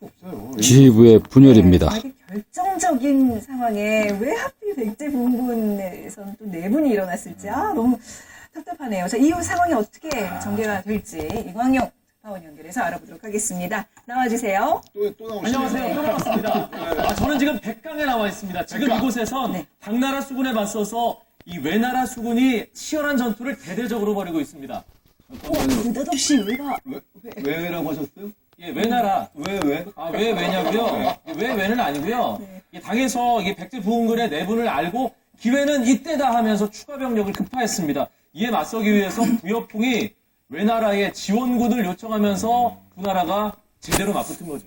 수가 없어요. 지휘부의 분열입니다. 네, 결정적인 상황에 왜 하필 백제부흥군에서는 또 내분이 일어났을지 너무 답답하네요. 자, 이후 상황이 어떻게 전개가 될지 이광용 특파원 연결해서 알아보도록 하겠습니다. 나와주세요. 또 나오시네요. 안녕하세요. 또 반갑습니다. 저는 지금 백강에 나와 있습니다. 지금 백강. 이곳에선 네. 당나라 수군에 맞서서 이 외나라 수군이 치열한 전투를 대대적으로 벌이고 있습니다. 느닷없이 왜가 왜라고 하셨어요? 예, 외나라. 왜? 아, 왜 왜냐고요? 왜는 아니고요. 이 당에서 이게 백제부흥군의 내분을 알고 기회는 이때다 하면서 추가 병력을 급파했습니다. 이에 맞서기 위해서 부여풍이 외나라에 지원군을 요청하면서 두 나라가 제대로 맞붙은 거죠.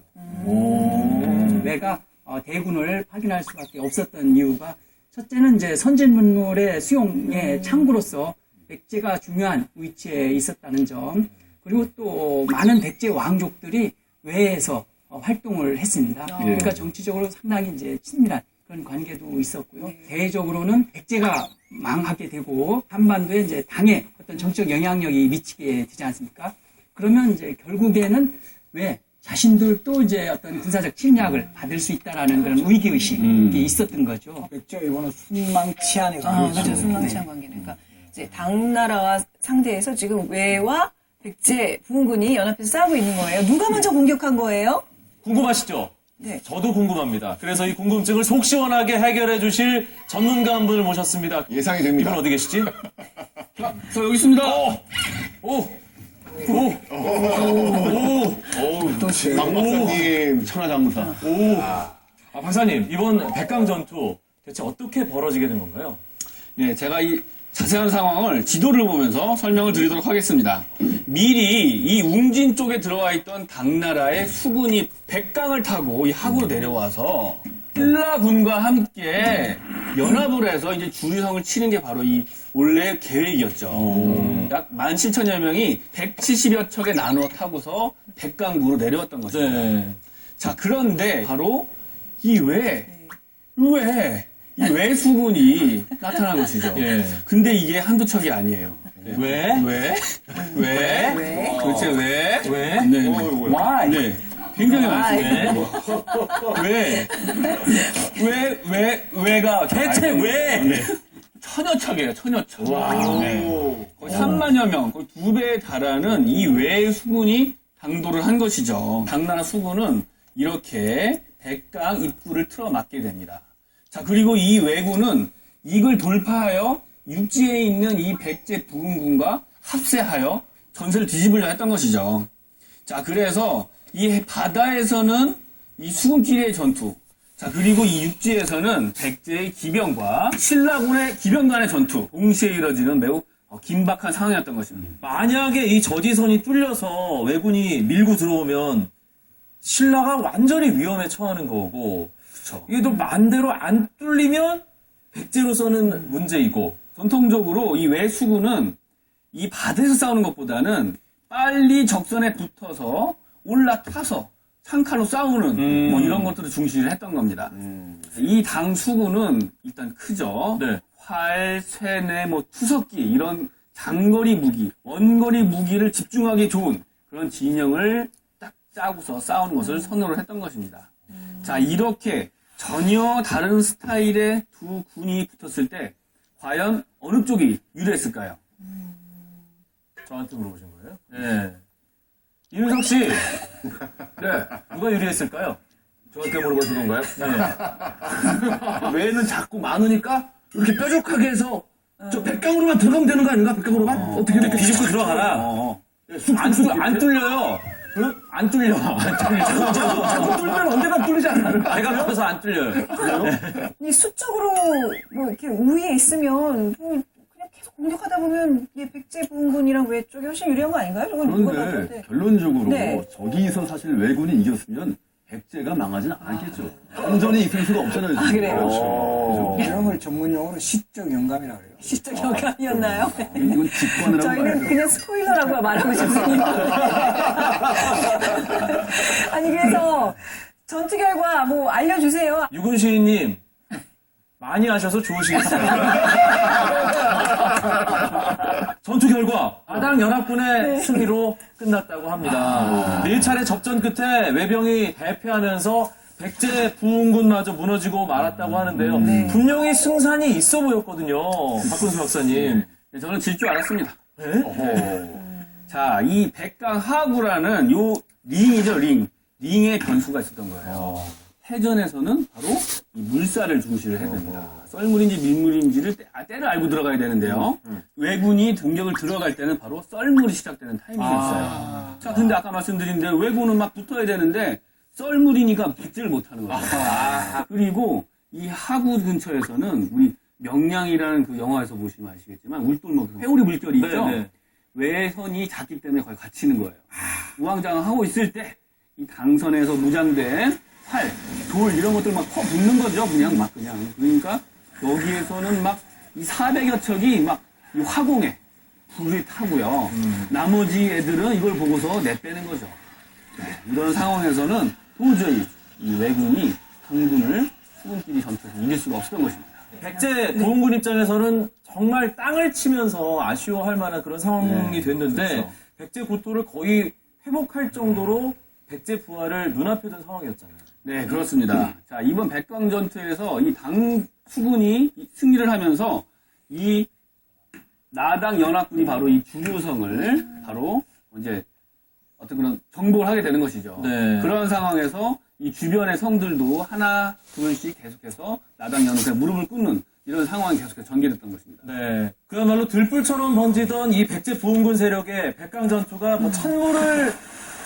내가 대군을 확인할 수밖에 없었던 이유가 첫째는 이제 선진문물의 수용의 창구로서 백제가 중요한 위치에 있었다는 점, 그리고 또 많은 백제 왕족들이 외에서 활동을 했습니다. 그러니까 정치적으로 상당히 이제 친밀한 그런 관계도 있었고요. 대외적으로는 백제가 망하게 되고 한반도에 이제 당의 어떤 정치적 영향력이 미치게 되지 않습니까? 그러면 이제 결국에는 왜 자신들도 이제 어떤 군사적 침략을 받을 수 있다라는 그런 위기의식이 있었던 거죠. 백제 일본은 순망치 안에 가겠죠. 그렇죠. 순망치한 관계는. 그러니까 이제 당나라와 상대해서 지금 외와 백제 부흥군이 연합해서 싸우고 있는 거예요. 누가 먼저 공격한 거예요? 궁금하시죠? 네. 저도 궁금합니다. 그래서 이 궁금증을 속 시원하게 해결해 주실 전문가 한 분을 모셨습니다. 예상이 됩니다. 이분 어디 계시지? 저 여기 있습니다. 박 박사님 천하장사. 박사님, 이번 백강 전투 대체 어떻게 벌어지게 된 건가요? 네, 제가 이 자세한 상황을 지도를 보면서 설명을 드리도록 하겠습니다. 미리 이 웅진 쪽에 들어와 있던 당나라의 수군이 백강을 타고 이 하구로 내려와서 신라군과 함께 연합을 해서 이제 주류성을 치는 게 바로 이 원래 계획이었죠. 약 17,000여 명이 170여 척에 나눠 타고서 백강구로 내려왔던 것입니다. 네. 자, 그런데 바로 이 외수군이 나타난 것이죠. 예. 근데 이게 한두 척이 아니에요. 왜? 도대체 왜? 왜? 네. Why? 네. 굉장히 많습니다. 왜가 대체 왜? 네. 천여 척이에요, 천여 척. 네. 거의 3만여 명, 거의 2배에 달하는 이 외수군이 당도를 한 것이죠. 당나라 수군은 이렇게 백강 입구를 틀어막게 됩니다. 자, 그리고 이 왜군은 이걸 돌파하여 육지에 있는 이 백제 부흥군과 합세하여 전세를 뒤집으려 했던 것이죠. 자, 그래서 이 바다에서는 이 수군끼리의 전투, 자, 그리고 이 육지에서는 백제의 기병과 신라군의 기병 간의 전투, 동시에 이뤄지는 매우 긴박한 상황이었던 것입니다. 만약에 이 저지선이 뚫려서 왜군이 밀고 들어오면 신라가 완전히 위험에 처하는 거고, 이게 또 만대로 안 뚫리면 백제로서는 문제이고. 전통적으로 이 외수군은 이 바다에서 싸우는 것보다는 빨리 적선에 붙어서 올라타서 창칼로 싸우는 뭐 이런 것들을 중시를 했던 겁니다. 이 당수군은 일단 크죠. 네. 활, 쇠뇌, 뭐 투석기 이런 장거리 무기, 원거리 무기를 집중하기 좋은 그런 진영을 딱 짜고서 싸우는 것을 선호를 했던 것입니다. 자, 이렇게 전혀 다른 스타일의 두 군이 붙었을 때 과연 어느 쪽이 유리했을까요? 저한테 물어보신 거예요? 네. 이윤석 씨. 네. 누가 유리했을까요? 저한테 물어보신 건가요? 네. 왜는 자꾸 많으니까 이렇게 뾰족하게 해서 저 백강으로만 들어가면 되는 거 아닌가? 백강으로만? 어떻게 이렇게 비집고 들어가라. 안 뚫려요. 안 뚫려. 자꾸 뚫면 언젠가 뚫리지 않나? 배가 커서 안 뚫려요. 이 수적으로 뭐 이렇게 우위에 있으면 뭐 그냥 계속 공격하다 보면 이 백제 부흥군이랑 외 쪽이 훨씬 유리한 거 아닌가요? 저건 누가 봐도. 그런데 네. 결론적으로 네. 저기서 사실 왜군이 이겼으면 백제가 망하진 않았겠죠. 완전히 있을 수가 없잖아요. 지금. 그래요? 이런 걸 전문용어로 시적 영감이라고 그래요. 시적 영감이었나요? 이건 직관을 하고 저희는 그냥 스포일러라고 말하고 싶습니다. 아니 그래서 전투 결과 뭐 알려주세요. 유근 시인님 많이 하셔서 좋으시겠어요. 전투 결과 아당 연합군의 승리로 끝났다고 합니다. 4차례 접전 끝에 외병이 대패하면서 백제 부흥군마저 무너지고 말았다고 하는데요. 분명히 승산이 있어 보였거든요. 박근수 박사님. 네, 저는 질 줄 알았습니다. 네? 자, 이 백강하구라는 요 링이죠, 링. 링의 변수가 있었던 거예요. 해전에서는 바로 이 물살을 중시를 해야 됩니다. 썰물인지 밀물인지를 때를 알고 들어가야 되는데요. 왜군이 등격을 들어갈 때는 바로 썰물이 시작되는 타이밍이었어요. 자, 근데 아까 말씀드린 대로 왜군은 막 붙어야 되는데 썰물이니까 붙지를 못하는 거예요. 그리고 이 하구 근처에서는 우리 명량이라는 그 영화에서 보시면 아시겠지만 울돌목 회오리 물결이 있죠. 네. 외선이 작기 때문에 거의 갇히는 거예요. 우왕좌왕하고 있을 때 이 당선에서 무장된 활, 돌 이런 것들 막 퍼붓는 거죠. 그냥. 그러니까 여기에서는 막 이 400여 척이 막 이 화공에 불을 타고요. 나머지 애들은 이걸 보고서 내빼는 거죠. 네, 이런 상황에서는 도저히 이 왜군이 당군을 수군끼리 전투에서 이길 수가 없었던 것입니다. 백제 부흥군 입장에서는 정말 땅을 치면서 아쉬워할 만한 그런 상황이 됐는데 그렇죠. 백제 국토를 거의 회복할 정도로 백제 부하를 눈앞에 둔 상황이었잖아요. 네, 그렇습니다. 자, 이번 백광전투에서 이 당 수군이 승리를 하면서 이 나당 연합군이 바로 이 주류성을 바로 이제 어떤 그런 정복을 하게 되는 것이죠. 네. 그런 상황에서 이 주변의 성들도 하나, 둘씩 계속해서 나당 연합군에 무릎을 꿇는 이런 상황이 계속해서 전개됐던 것입니다. 네. 그야말로 들불처럼 번지던 이 백제 부흥군 세력의 백강전투가 뭐 천물을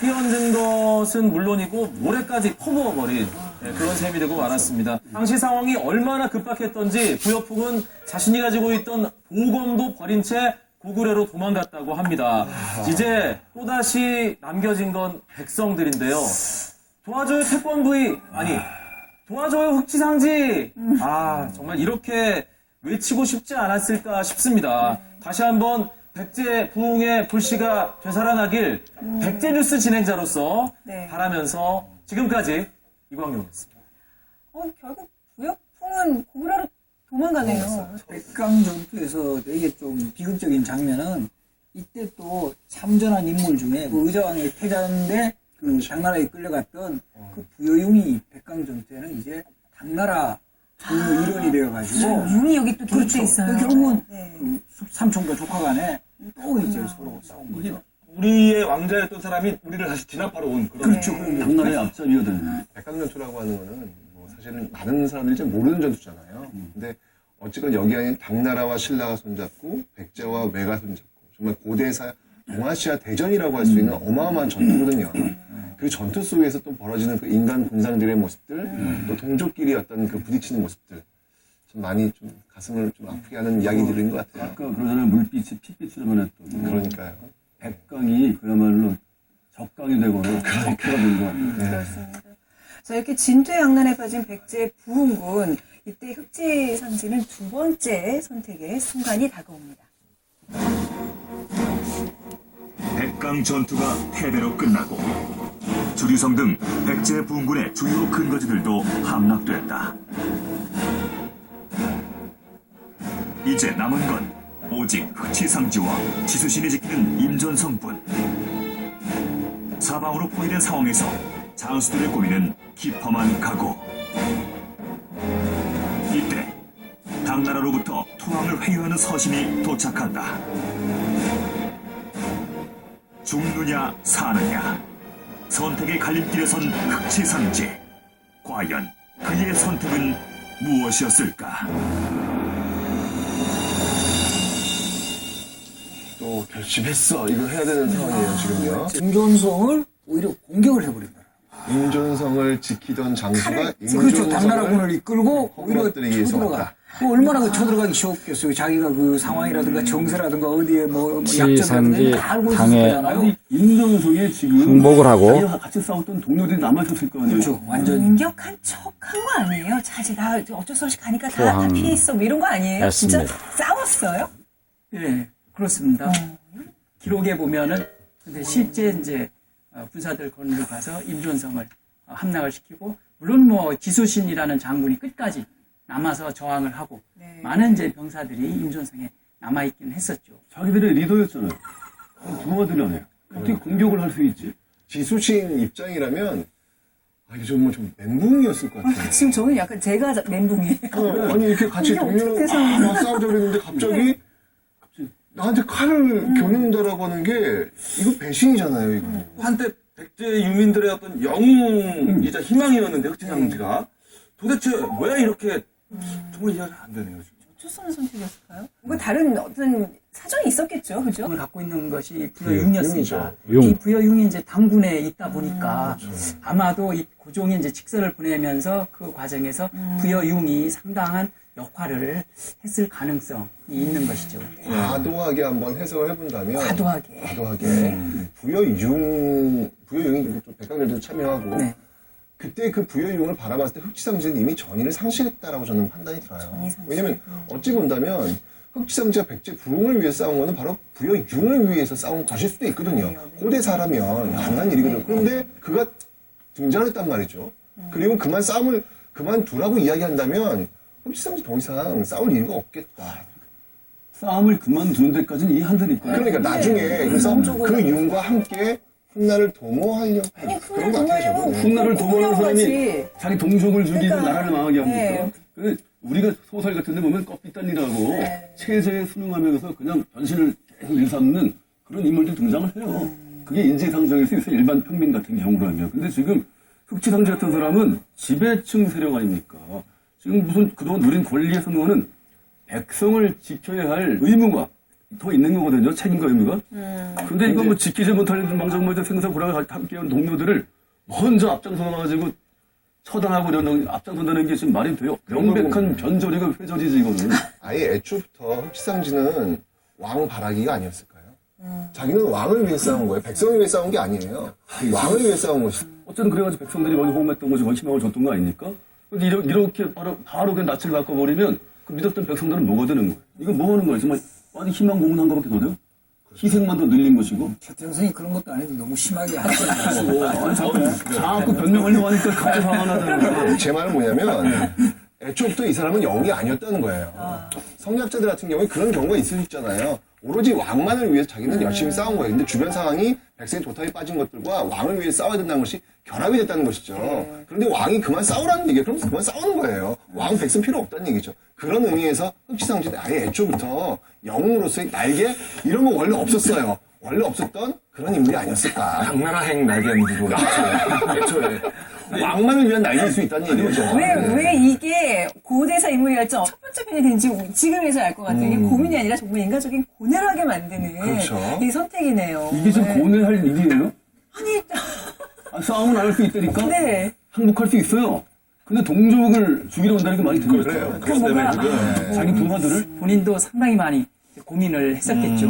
뛰어든 것은 물론이고 모래까지 퍼부어버린 그런 셈이 되고 말았습니다. 당시 상황이 얼마나 급박했던지 부여풍은 자신이 가지고 있던 보검도 버린 채 고구려로 도망갔다고 합니다. 이제 또다시 남겨진 건 백성들인데요. 도와줘요 태권브이 아니 도와줘요 흑지상지 정말 이렇게 외치고 싶지 않았을까 싶습니다. 다시 한번 백제 부흥의 불씨가 되살아나길 백제뉴스 진행자로서 네. 바라면서 지금까지 이광용이었습니다. 결국 부여풍은 고구려로 도망가네요. 백강 전투에서 되게 좀 비극적인 장면은 이때 또 참전한 인물 중에 그 의자왕의 태자인데 그 당나라에 끌려갔던 그 부여용이 백강 전투에는 이제 당나라 그 일원이 되어가지고 융이 여기 또 기록돼 있어요. 결국은 네. 그 삼촌과 조카 간에 또 이제 서로 싸운 거죠. 우리의 왕자였던 사람이 우리를 다시 진압하러 온 그런 그렇죠. 당나라의 앞잡이거든. 백강전투라고 하는 거는 뭐 사실은 많은 사람들이 잘 모르는 전투잖아요. 근데 어쨌건 여기 안에 당나라와 신라가 손잡고 백제와 왜가 손잡고 정말 고대사 동아시아 대전이라고 할 수 있는 어마어마한 전투거든요. 그 전투 속에서 또 벌어지는 그 인간 군상들의 모습들, 또 동족끼리 어떤 그 부딪히는 모습들, 좀 많이 좀 가슴을 좀 아프게 하는 이야기들인 것 같아요. 아까 그러잖아요. 물빛이 핏빛으로만 했던. 그러니까요. 백강이 그야말로 적강이 되고는 적폐가 된 것 같아요. 그렇습니다. 자, 이렇게 진퇴양난에 빠진 백제 부흥군, 이때 흑지상지는 두 번째 선택의 순간이 다가옵니다. 백강 전투가 패배로 끝나고 주류성 등 백제 부흥군의 주요 근거지들도 함락됐다. 이제 남은 건 오직 흑지상지와 지수신이 지키는 임전성뿐. 사방으로 포위된 상황에서 장수들의 고민은 깊어만 가고 이때 당나라로부터 투항을 회유하는 서신이 도착한다. 죽느냐 사느냐 선택의 갈림길에 선 흑지상지. 과연 그의 선택은 무엇이었을까? 또 결심했어. 이거 해야 되는 상황이에요, 지금요. 임존성을 오히려 공격을 해버린 거예요. 임존성을 지키던 장수가 그렇죠. 당나라군을 임존성을 이끌고 오히려 허물어뜨리기 위해서 쳐들어가. 왔다. 그 얼마나 그 쳐들어가기 쉬웠겠어요. 자기가 그 상황이라든가 정세라든가 어디에 뭐 약점이라든가 다 알고 있을 거잖아요. 임전성에 지금 항복을 하고 자기가 같이 싸웠던 동료들이 남아있었을 거 아니에요. 그렇죠. 완전 공격한 척한 거 아니에요? 자지 나 어쩔 수 없이 가니까 다 피해 있어 뭐 이런 거 아니에요? 진짜 맞습니다. 싸웠어요? 예, 그렇습니다. 기록에 보면은 근데 실제 이제 군사들 거느리고 가서 임존성을 함락을 시키고 물론 뭐 지수신이라는 장군이 끝까지 남아서 저항을 하고 네. 많은 이제 병사들이 임존성에 남아있긴 했었죠. 자기들의 리더였잖아요. 부하들이 아니에요. 어떻게 공격을 할 수 있지? 지수신 입장이라면 이게 좀 멘붕이었을 것 같아요. 지금 저는 약간 제가 멘붕이에요. 아니 이렇게 같이 이게 어떻게 동료를 돼서 싸우자고 그랬는데 갑자기 나한테 칼을 겨눈다라고 하는 게 이거 배신이잖아요. 이거. 한때 백제 유민들의 어떤 영웅이자 희망이었는데 흑지상지가 도대체 왜 이렇게 정말 이해가 안 되네요. 지금. 어쩔 수 없는 선택이었을까요? 뭔가 다른 어떤 사정이 있었겠죠, 그죠? 을 갖고 있는 것이 부여융이었습니다. 융이죠. 이 부여융이 이제 당군에 있다 보니까 아마도 이 고종이 이제 직서를 보내면서 그 과정에서 부여융이 상당한 역할을 했을 가능성이 있는 것이죠. 과도하게 한번 해석을 해본다면 과도하게. 부여융이 또 백강렬도 참여하고 네. 그때 그 부여융을 바라봤을 때 흑지상지는 이미 전의를 상실했다라고 저는 판단이 들어요. 왜냐면 어찌 본다면 흑지상지가 백제 부흥을 위해 싸운 거는 바로 부여융을 위해서 싸운 것일 수도 있거든요. 고대사라면 가능한 일이거든요. 그런데 그가 등장했단 말이죠. 그리고 싸움을 그만두라고 이야기한다면 흑지상지 더 이상 싸울 이유가 없겠다. 싸움을 그만두는 데까지는 이해한다니까요. 그러니까 나중에 그래서 그 융과 함께 훗날을 도모하려고 그런 것 같아요. 저도. 훗날을 도모하는 사람이 자기 동족을 죽이고 그러니까, 나라를 망하게 합니까? 네. 그 우리가 소설 같은 데 보면 껍비딴이라고 체제에 순응하면서 그냥 변신을 계속 일삼는 그런 인물들이 등장을 해요. 그게 인지상정일 수 있어요. 일반 평민 같은 경우라면. 근데 지금 흑지상지 같은 사람은 지배층 세력 아닙니까? 지금 무슨 그동안 누린 권리의 선거는 백성을 지켜야 할 의무가 더 있는 거거든요. 책임과 의무가. 근데 이거 뭐 지키지 못할 망정모자 생사고라가 함께한 동료들을 먼저 앞장서가지고 처단하고 이런 앞장선다는 게 지금 말이 돼요. 명백한 변절이고 회절이지 이거는. 아예 애초부터 흑지상지는 왕 바라기가 아니었을까요? 자기는 왕을 위해 싸운 거예요. 백성을 위해 싸운 게 아니에요. 왕을 위해 싸운 것이. 어쨌든 그래가지고 백성들이 거기 호응했던 거지, 거기 희망을 줬던 거 아닙니까? 근데 이렇게 바로 그냥 낯을 바꿔버리면 그 믿었던 백성들은 뭐가 되는 거예요? 이거 뭐 하는 거예요? 정말 아니 희망 고문한 거밖에 더 돼요? 희생만 더 늘린 것이고. 최태성이 그런 것도 아니고 너무 심하게 하고 자꾸 변명하려고 하니까 갑자기 화가 나더라고요. 제 말은 뭐냐면 애초부터 이 사람은 영이 아니었다는 거예요. 성리학자들 같은 경우에 그런 경우가 있을 수 있잖아요. 오로지 왕만을 위해서 자기는 열심히 싸운 거예요. 근데 주변 상황이 백성이 도탈에 빠진 것들과 왕을 위해 싸워야 된다는 것이 결합이 됐다는 것이죠. 그런데 왕이 그만 싸우라는 얘기예요. 그럼 그만 싸우는 거예요. 왕 백성 필요 없다는 얘기죠. 그런 의미에서 흑지상지는 아예 애초부터 영웅으로서의 날개 이런 거 원래 없었어요. 원래 없었던 그런 인물이 아니었을까. 당나라행 날개인지도 애초에 왕만을 위한 날개일 수 있다는 얘기죠. 왜 이게 고대사 인물이랄지 첫 번째 편이 된지 지금에서 알 것 같아요. 이게 고민이 아니라 정말 인간적인 고뇌를 하게 만드는 그렇죠. 이 선택이네요. 이게 지금 고뇌할 일이에요? 아니, 싸움은 안 할 수 있다니까? 네. 항복할 수 있어요. 근데 동족을 죽이러 온다는 게 말이 되는 거예요. 그럼 뭔가 자기 부하들을. 본인도 상당히 많이 고민을 했었겠죠.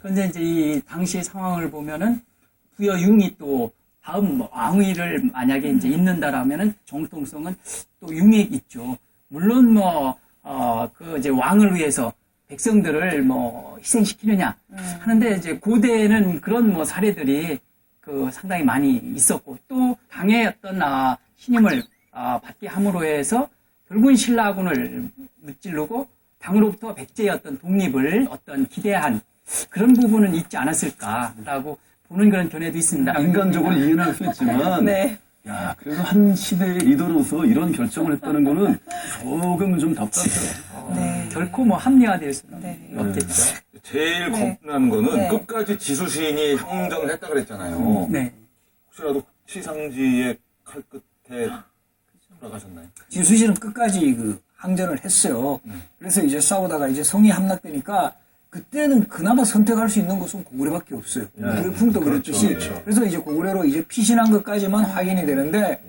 그런데 이제 이 당시 상황을 보면은 부여융이 또 다음 왕위를 만약에 이제 잇는다라면은 정통성은 또 융이 있죠. 물론 그 이제 왕을 위해서 백성들을 희생시키느냐 하는데 이제 고대에는 그런 사례들이 그 상당히 많이 있었고 또 당의 어떤 신임을 받게 함으로 해서 결국은 신라군을 무찌르고 당으로부터 백제의 어떤 독립을 어떤 기대한 그런 부분은 있지 않았을까라고 보는 그런 견해도 있습니다. 인간적으로 이해는 할 수 있지만 네. 야 그래도 한 시대의 리더로서 이런 결정을 했다는 거는 조금 좀 답답해요. 네. 결코 합리화될 수는 없겠죠. 제일 네. 겁나는 거는 네. 끝까지 지수신이 항전을 했다 그랬잖아요. 네. 혹시라도 흑지상지의 칼 끝에 돌아가셨나요? 지수실은 끝까지 그 항전을 했어요. 그래서 이제 싸우다가 이제 성이 함락되니까 그때는 그나마 선택할 수 있는 것은 고구려밖에 없어요. 그 풍도 그랬듯이. 그래서 이제 고구려로 이제 피신한 것까지만 확인이 되는데